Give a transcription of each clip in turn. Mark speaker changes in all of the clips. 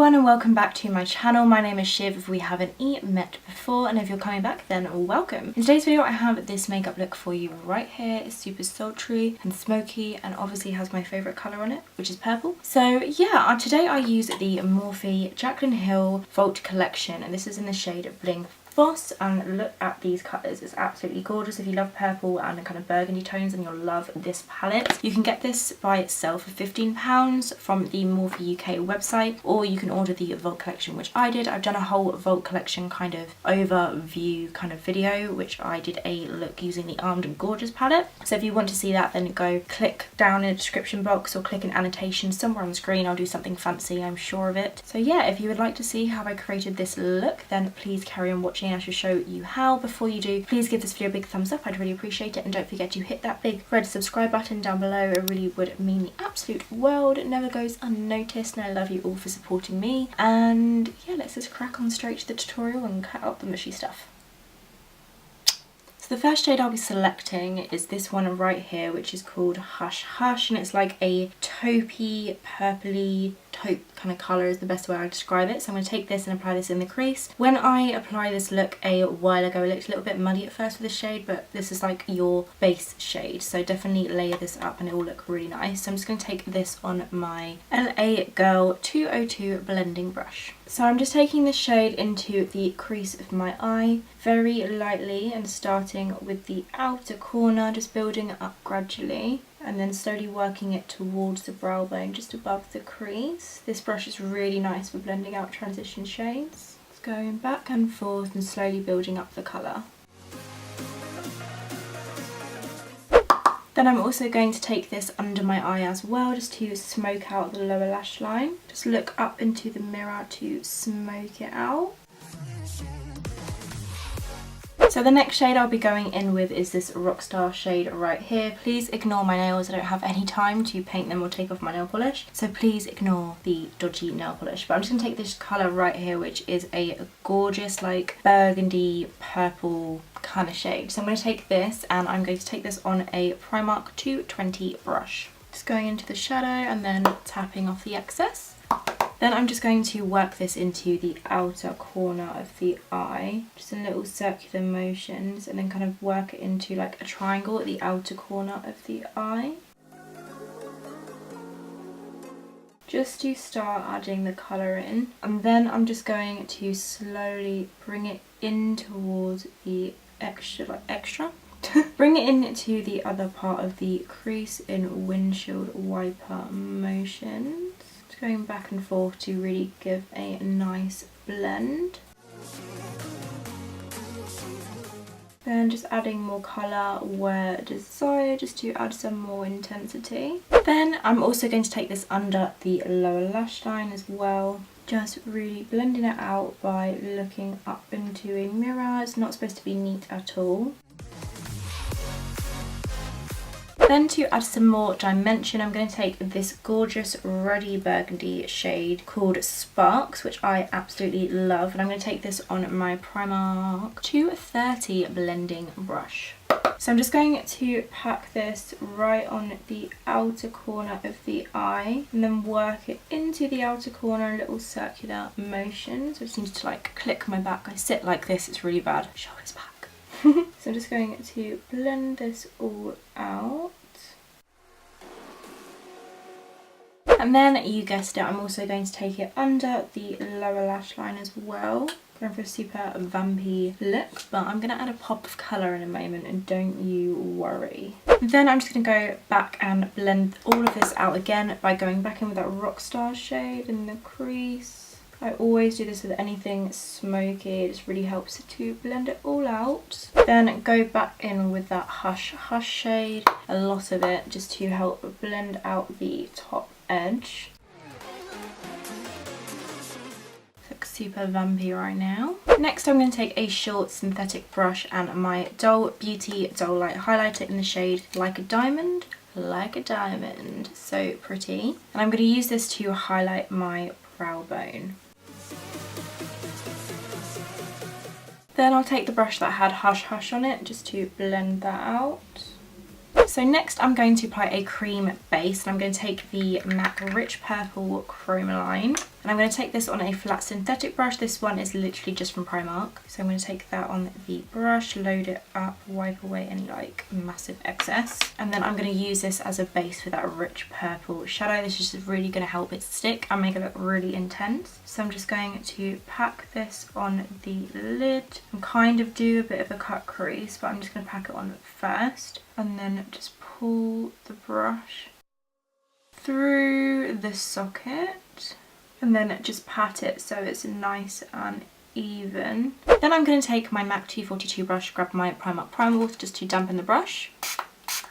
Speaker 1: everyone and welcome back to my channel. My name is Shiv if we haven't met before, and if you're coming back then welcome. In today's video I have this makeup look for you right here. It's super sultry and smoky and obviously has my favourite colour on it, which is purple. So yeah, today I use the Morphe X Jaclyn Hill Vault Collection, and this is in the shade Bling Boss, and look at these colours. It's absolutely gorgeous. If you love purple and the kind of burgundy tones, then you'll love this palette. You can get this by itself for £15 from the Morphe UK website, or you can order the Vault Collection, which I did. I've done a whole Vault Collection kind of overview kind of video, which I did a look using the Armed and Gorgeous palette. So if you want to see that, then go click down in the description box or click an annotation somewhere on the screen. I'll do something fancy, I'm sure of it. So yeah, if you would like to see how I created this look, then please carry on watching. I shall show you how. Before you do, please give this video a big thumbs up. I'd really appreciate it, and don't forget to hit that big red subscribe button down below. It really would mean the absolute world. It never goes unnoticed, and I love you all for supporting me. And yeah, let's just crack on straight to the tutorial and cut out the mushy stuff. So the first shade I'll be selecting is this one right here, which is called Hush Hush, and it's like a taupey, purpley taupe kind of colour is the best way I describe it. So I'm going to take this and apply this in the crease. When I applied this look a while ago, it looked a little bit muddy at first with the shade, but this is like your base shade, so definitely layer this up and it will look really nice. So I'm just going to take this on my LA Girl 202 blending brush. So I'm just taking this shade into the crease of my eye very lightly and starting with the outer corner, just building it up gradually and then slowly working it towards the brow bone just above the crease. This brush is really nice for blending out transition shades. It's going back and forth and slowly building up the colour. Then I'm also going to take this under my eye as well, just to smoke out the lower lash line. Just look up into the mirror to smoke it out. So the next shade I'll be going in with is this Rockstar shade right here. Please ignore my nails, I don't have any time to paint them or take off my nail polish, so please ignore the dodgy nail polish. But I'm just going to take this colour right here, which is a gorgeous like burgundy purple kind of shade. So I'm going to take this and I'm going to take this on a Primark 220 brush. Just going into the shadow and then tapping off the excess. Then I'm just going to work this into the outer corner of the eye, just in little circular motions, and then kind of work it into like a triangle at the outer corner of the eye. Just to start adding the colour in. And then I'm just going to slowly bring it in towards the extra. Bring it into the other part of the crease in windshield wiper motions. Going back and forth to really give a nice blend. Then just adding more colour where desired, just to add some more intensity. Then I'm also going to take this under the lower lash line as well. Just really blending it out by looking up into a mirror. It's not supposed to be neat at all. Then to add some more dimension, I'm going to take this gorgeous ruddy burgundy shade called Sparks, which I absolutely love, and I'm going to take this on my Primark 230 blending brush. So I'm just going to pack this right on the outer corner of the eye and then work it into the outer corner, a little circular motion. So it seems to like click my back. I sit like this, it's really bad. Shoulders back. So I'm just going to blend this all out. And then, you guessed it, I'm also going to take it under the lower lash line as well. Going for a super vampy look, but I'm going to add a pop of colour in a moment, and don't you worry. Then I'm just going to go back and blend all of this out again by going back in with that Rockstar shade in the crease. I always do this with anything smoky, it just really helps to blend it all out. Then go back in with that Hush Hush shade, a lot of it, just to help blend out the top edge. Looks super vampy right now. Next I'm going to take a short synthetic brush and my Doll Beauty Doll Light highlighter in the shade Like a Diamond. Like a diamond, so pretty. And I'm going to use this to highlight my brow bone. Then I'll take the brush that had Hush Hush on it just to blend that out. So next I'm going to apply a cream base, and I'm going to take the MAC Rich Purple Chroma Line. And I'm going to take this on a flat synthetic brush. This one is literally just from Primark. So I'm going to take that on the brush, load it up, wipe away any like massive excess. And then I'm going to use this as a base for that rich purple shadow. This is just really going to help it stick and make it look really intense. So I'm just going to pack this on the lid and kind of do a bit of a cut crease, but I'm just going to pack it on first and then just pull the brush through the socket and then just pat it so it's nice and even. Then I'm going to take my MAC 242 brush, grab my Primark Primer Water just to dampen the brush.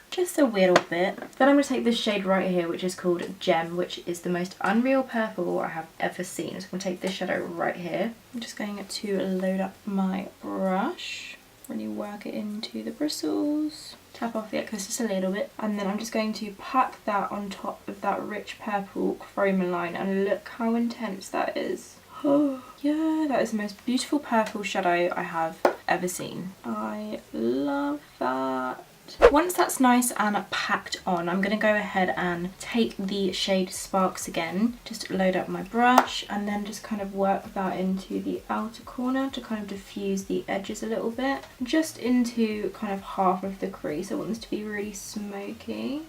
Speaker 1: Just a little bit. Then I'm going to take this shade right here, which is called Gem, which is the most unreal purple I have ever seen. So I'm going to take this shadow right here. I'm just going to load up my brush, really work it into the bristles, tap off the excess just a little bit, and then I'm just going to pack that on top of that rich purple chroma line, and look how intense that is. Oh yeah, that is the most beautiful purple shadow I have ever seen. I love that. Once that's nice and packed on, I'm going to go ahead and take the shade Sparks again, just load up my brush and then just kind of work that into the outer corner to kind of diffuse the edges a little bit, just into kind of half of the crease. I want this to be really smoky.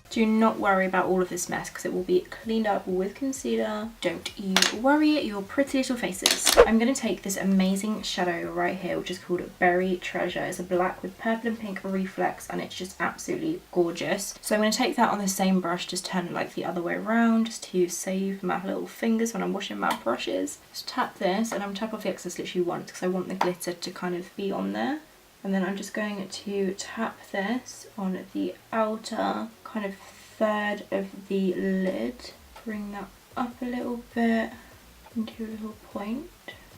Speaker 1: Do not worry about all of this mess because it will be cleaned up with concealer. Don't you worry your pretty little faces. I'm going to take this amazing shadow right here, which is called Berry Treasure. It's a black with purple and pink reflex and it's just absolutely gorgeous. So I'm going to take that on the same brush, just turn it like the other way around just to save my little fingers when I'm washing my brushes. Just tap this and I'm tap off the excess literally once because I want the glitter to kind of be on there. And then I'm just going to tap this on the outer kind of third of the lid. Bring that up a little bit into a little point.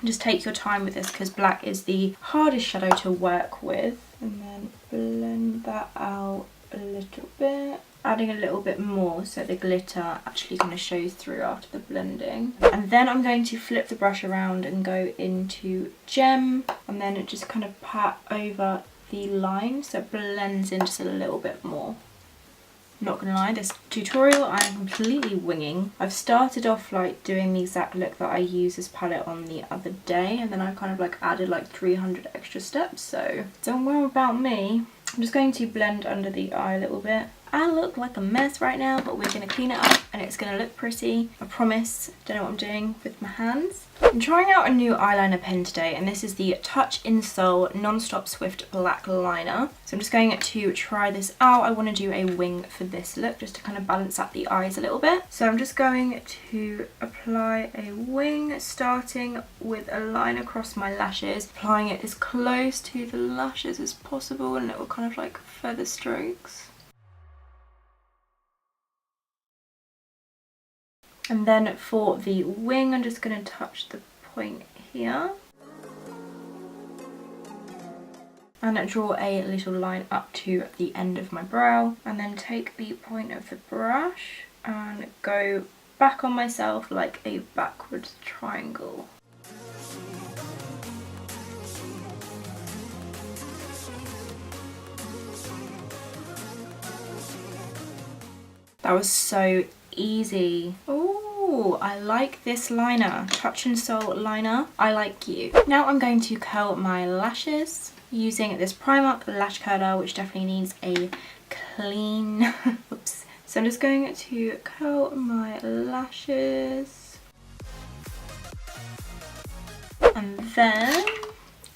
Speaker 1: Just take your time with this because black is the hardest shadow to work with. And then blend that out a little bit. Adding a little bit more so the glitter actually kind of shows through after the blending. And then I'm going to flip the brush around and go into Gem and then it just kind of pat over the line so it blends in just a little bit more. Not gonna lie, this tutorial I am completely winging. I've started off like doing the exact look that I used this palette on the other day and then I kind of like added like 300 extra steps, so don't worry about me. I'm just going to blend under the eye a little bit. I look like a mess right now, but we're going to clean it up and it's going to look pretty. I promise. Don't know what I'm doing with my hands. I'm trying out a new eyeliner pen today and this is the Touch in Soul Non-Stop Swift Black Liner. So I'm just going to try this out. I want to do a wing for this look just to kind of balance out the eyes a little bit. So I'm just going to apply a wing starting with a line across my lashes, applying it as close to the lashes as possible and little kind of like feather strokes. And then for the wing, I'm just going to touch the point here. And draw a little line up to the end of my brow. And then take the point of the brush and go back on myself like a backwards triangle. That was so easy. Oh, I like this liner. Touch in Soul liner. I like you. Now I'm going to curl my lashes using this Primark lash curler, which definitely needs a clean. Oops. So I'm just going to curl my lashes. And then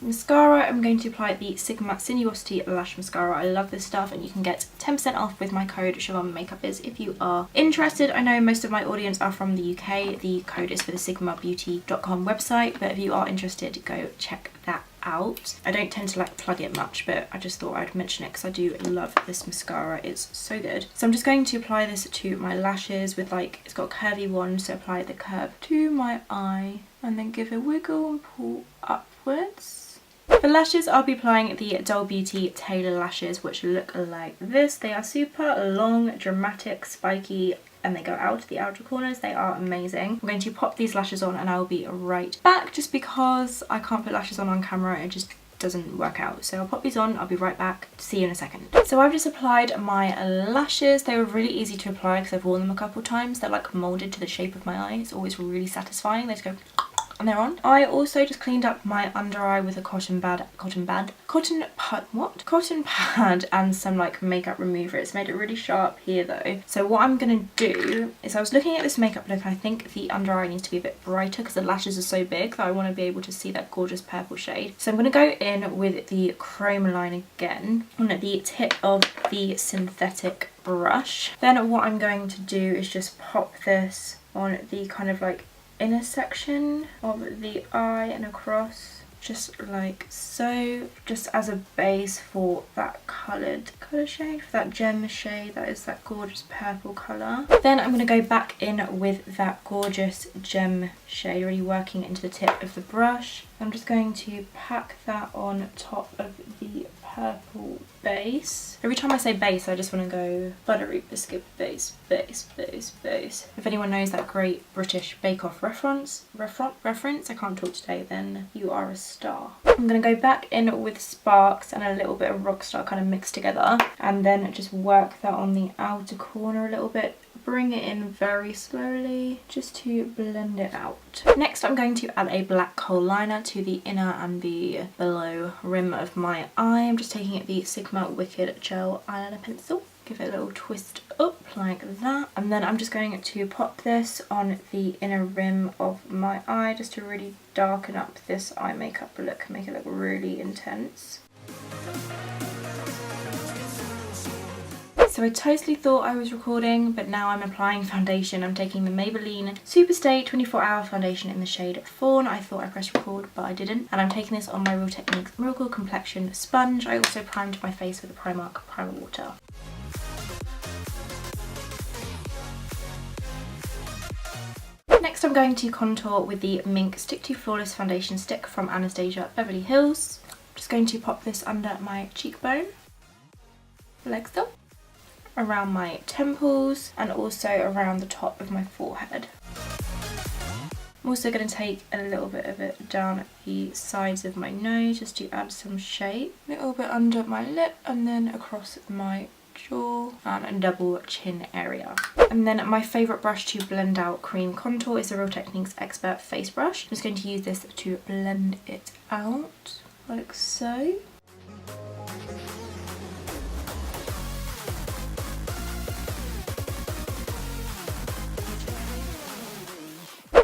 Speaker 1: mascara, I'm going to apply the Sigma Sinuosity Lash Mascara. I love this stuff and you can get 10% off with my code shivonmakeupbiz if you are interested. I know most of my audience are from the UK. The code is for the sigmabeauty.com website, but if you are interested, go check that out. I don't tend to like plug it much, but I just thought I'd mention it because I do love this mascara. It's so good. So I'm just going to apply this to my lashes with like, it's got a curvy wand, so apply the curve to my eye and then give a wiggle and pull upwards. For lashes, I'll be applying the Doll Beauty Tailor lashes, which look like this. They are super long, dramatic, spiky, and they go out to the outer corners. They are amazing. I'm going to pop these lashes on and I'll be right back, just because I can't put lashes on camera. It just doesn't work out. So I'll pop these on, I'll be right back. See you in a second. So I've just applied my lashes. They were really easy to apply because I've worn them a couple times. They're like molded to the shape of my eye. It's always really satisfying. They just go and they're on. I also just cleaned up my under eye with a cotton pad and some like makeup remover. It's made it really sharp here though. So what I'm gonna do is, I was looking at this makeup look and I think the under eye needs to be a bit brighter because the lashes are so big that I want to be able to see that gorgeous purple shade. So I'm gonna go in with the chrome line again on the tip of the synthetic brush. Then what I'm going to do is just pop this on the kind of like inner section of the eye and across, just like so, just as a base for that colour shade, for that gem shade that is that gorgeous purple colour. Then I'm going to go back in with that gorgeous gem shade, really working into the tip of the brush. I'm just going to pack that on top of the purple base. Every time I say base, I just want to go buttery biscuit base, base, base, base. If anyone knows that great British Bake Off reference, I can't talk today, then you are a star. I'm going to go back in with Sparks and a little bit of Rockstar kind of mixed together, and then just work that on the outer corner a little bit. Bring it in very slowly just to blend it out. Next I'm going to add a black kohl liner to the inner and the below rim of my eye. I'm just taking the Sigma Wicked Gel eyeliner pencil. Give it a little twist up like that. And then I'm just going to pop this on the inner rim of my eye just to really darken up this eye makeup look, make it look really intense. So I totally thought I was recording, but now I'm applying foundation. I'm taking the Maybelline Superstay 24-Hour Foundation in the shade Fawn. I thought I pressed record, but I didn't. And I'm taking this on my Real Techniques Miracle Complexion Sponge. I also primed my face with the Primark Primer Water. Next I'm going to contour with the Mink Stick to Flawless Foundation Stick from Anastasia Beverly Hills. I'm just going to pop this under my cheekbone, like so, around my temples and also around the top of my forehead. I'm also going to take a little bit of it down the sides of my nose just to add some shape. A little bit under my lip and then across my jaw and a double chin area. And then my favourite brush to blend out cream contour is the Real Techniques Expert Face Brush. I'm just going to use this to blend it out like so.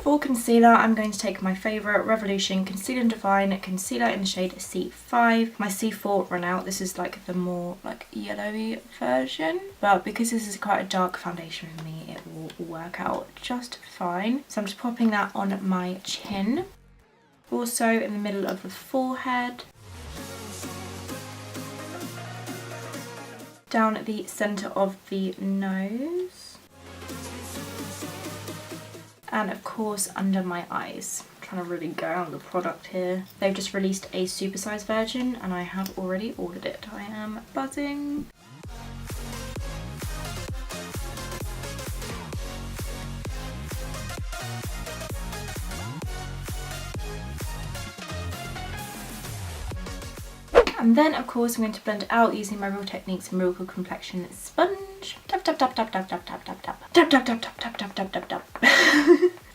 Speaker 1: For concealer, I'm going to take my favourite Revolution Conceal and Define Concealer in the shade C5. My C4 ran out. This is like the more like yellowy version, but because this is quite a dark foundation for me, it will work out just fine. So I'm just popping that on my chin, also in the middle of the forehead, down the centre of the nose, and of course under my eyes. I'm trying to really go out the product here. They've just released a supersized version and I have already ordered it. I am buzzing. And then of course I'm going to blend it out using my Real Techniques Miracle Complexion Sponge. Tap tap tap tap tap tap tap tap tap tap tap tap tap tap tap tap tap.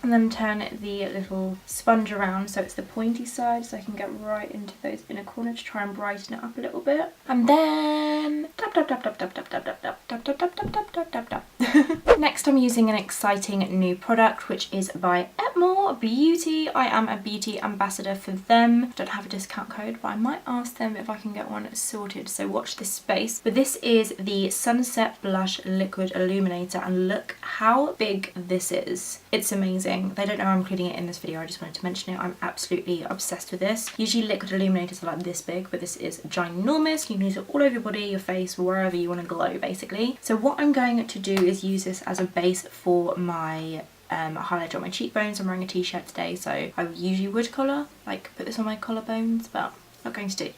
Speaker 1: And then turn the little sponge around so it's the pointy side, so I can get right into those inner corners to try and brighten it up a little bit. And then tap tap tap tap tap tap tap tap tap tap tap tap tap tap tap tap. Next I'm using an exciting new product which is by Etmore Beauty. I am a beauty ambassador for them. Don't have a discount code, but I might ask them if I can get one sorted, so watch this space. But this is the Sunset Blush Liquid Illuminator and look how big this is. It's amazing. They don't know I'm including it in this video, I just wanted to mention it. I'm absolutely obsessed with this. Usually liquid illuminators are like this big, but this is ginormous. You can use it all over your body, your face, wherever you want to glow basically. So what I'm going to do is use this as a base for my highlighter on my cheekbones. I'm wearing a t-shirt today, so I usually would collar, like put this on my collarbones, but not going to do.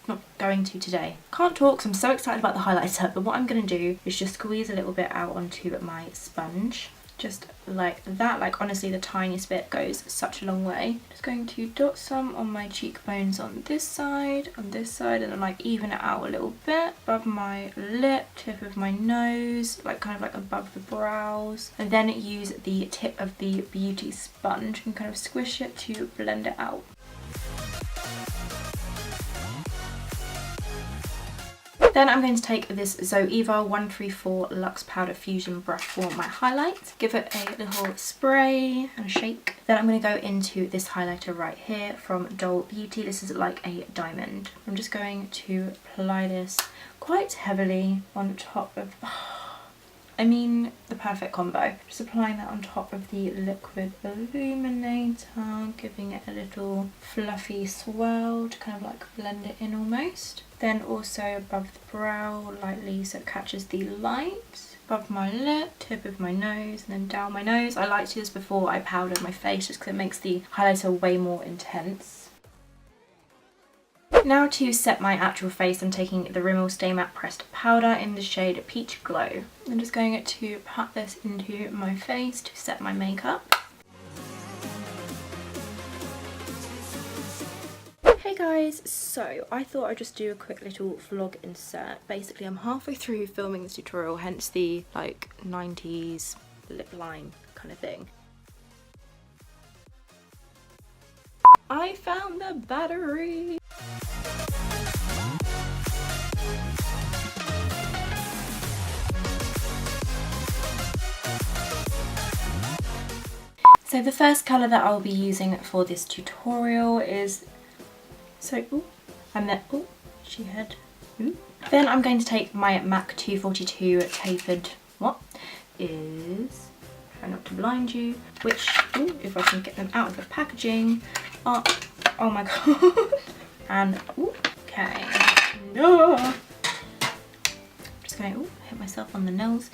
Speaker 1: Not going to today. Can't talk because I'm so excited about the highlighter, but what I'm going to do is just squeeze a little bit out onto my sponge. just like that. Like honestly, the tiniest bit goes such a long way. Just going to dot some on my cheekbones on this side, and then like even it out a little bit above my lip, tip of my nose, like kind of like above the brows, and then use the tip of the beauty sponge and kind of squish it to blend it out. Then I'm going to take this Zoeva 134 Luxe Powder Fusion brush for my highlight. Give it a little spray and a shake. Then I'm going to go into this highlighter right here from Doll Beauty. This is like a diamond. I'm just going to apply this quite heavily on top of... I mean, the perfect combo. Just applying that on top of the Liquid Illuminator, giving it a little fluffy swirl to kind of like blend it in almost. Then also above the brow lightly so it catches the light. Above my lip, tip of my nose, and then down my nose. I like to do this before I powder my face just because it makes the highlighter way more intense. Now to set my actual face, I'm taking the Rimmel Stay Matte Pressed Powder in the shade Peach Glow. I'm just going to pat this into my face to set my makeup. Hey guys, so I thought I'd just do a quick little vlog insert. Basically, I'm halfway through filming this tutorial, hence the like 90s lip line kind of thing. I found the battery! So the first colour that I'll be using for this tutorial is... she had... Then I'm going to take my MAC 242 tapered... try not to blind you, which, if I can get them out of the packaging, oh my god, and, okay, no, just going, hit myself on the nose.